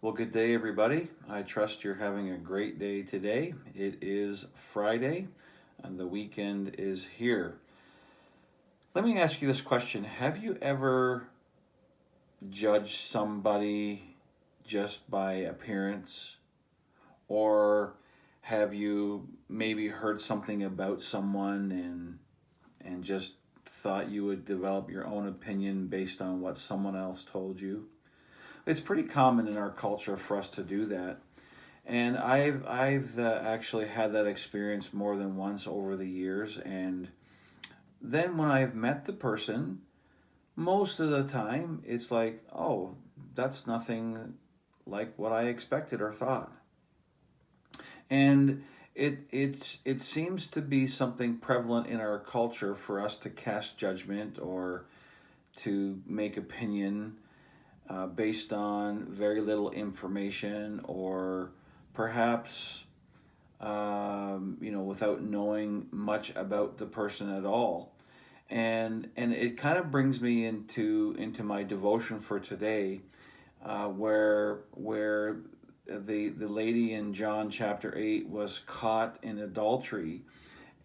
Well, good day, everybody. I trust you're having a great day today. It is Friday, and the weekend is here. Let me ask you this question. Have you ever judged somebody just by appearance? Or have you maybe heard something about someone and just thought you would develop your own opinion based on what someone else told you? It's pretty common in our culture for us to do that. And I've actually had that experience more than once over the years. And then when I've met the person, most of the time it's like, oh, that's nothing like what I expected or thought. And it seems to be something prevalent in our culture for us to cast judgment or to make opinion based on very little information, or perhaps without knowing much about the person at all. And it kind of brings me into my devotion for today, where the lady in John chapter 8 was caught in adultery,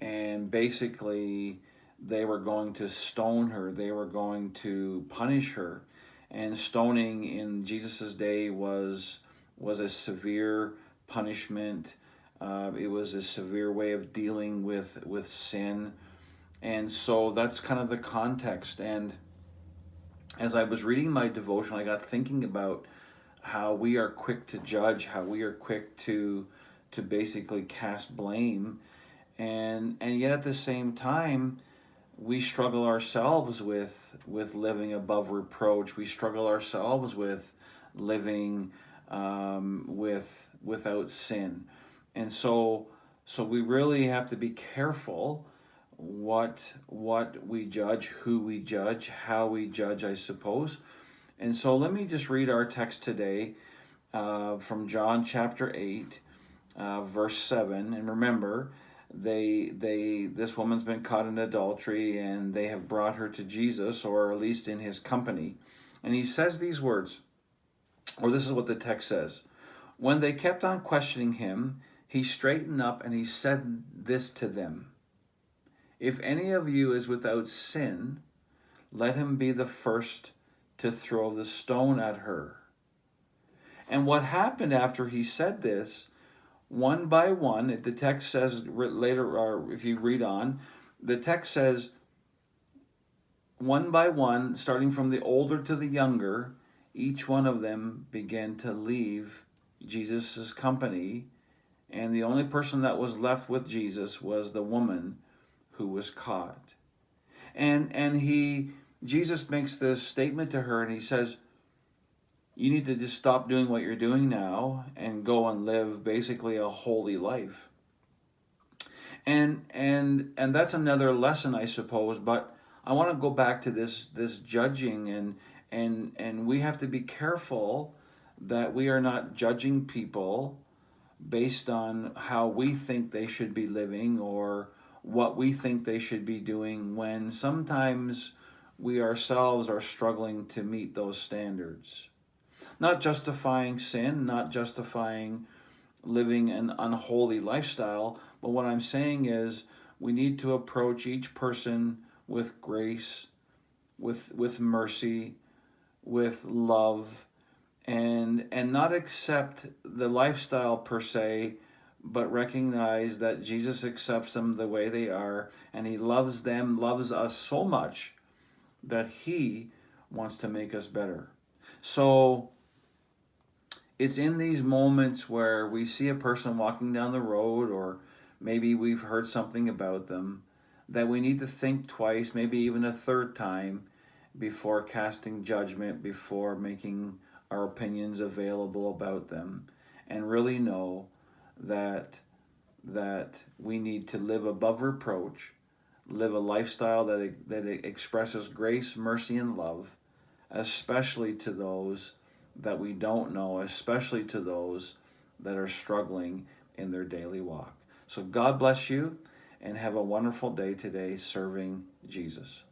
and basically they were going to stone her, they were going to punish her. And stoning in Jesus's day was a severe punishment. It was a severe way of dealing with sin. And so that's kind of the context. And as I was reading my devotion, I got thinking about how we are quick to judge, how we are quick to basically cast blame, and yet at the same time we struggle ourselves with living above reproach. We struggle ourselves with living without sin, and so we really have to be careful what we judge, who we judge, how we judge, I suppose. And so let me just read our text today from John chapter 8, verse 7. And remember, this woman's been caught in adultery, and they have brought her to Jesus, or at least in his company. And he says these words, or this is what the text says. When they kept on questioning him, he straightened up and he said this to them. If any of you is without sin, let him be the first to throw the stone at her. And what happened after he said this, one by one, the text says later, or if you read on, the text says, one by one, starting from the older to the younger, each one of them began to leave Jesus' company. And the only person that was left with Jesus was the woman who was caught. And Jesus makes this statement to her, and he says, you need to just stop doing what you're doing now and go and live basically a holy life. And that's another lesson, I suppose, but I want to go back to this judging, and we have to be careful that we are not judging people based on how we think they should be living or what we think they should be doing, when sometimes we ourselves are struggling to meet those standards. Not justifying sin, not justifying living an unholy lifestyle, but what I'm saying is we need to approach each person with grace, with mercy, with love, and not accept the lifestyle per se, but recognize that Jesus accepts them the way they are, and he loves them, loves us so much that he wants to make us better. So it's in these moments where we see a person walking down the road, or maybe we've heard something about them, that we need to think twice, maybe even a third time, before casting judgment, before making our opinions available about them, and really know that we need to live above reproach, live a lifestyle that expresses grace, mercy, and love, especially to those that we don't know, especially to those that are struggling in their daily walk. So God bless you, and have a wonderful day today serving Jesus.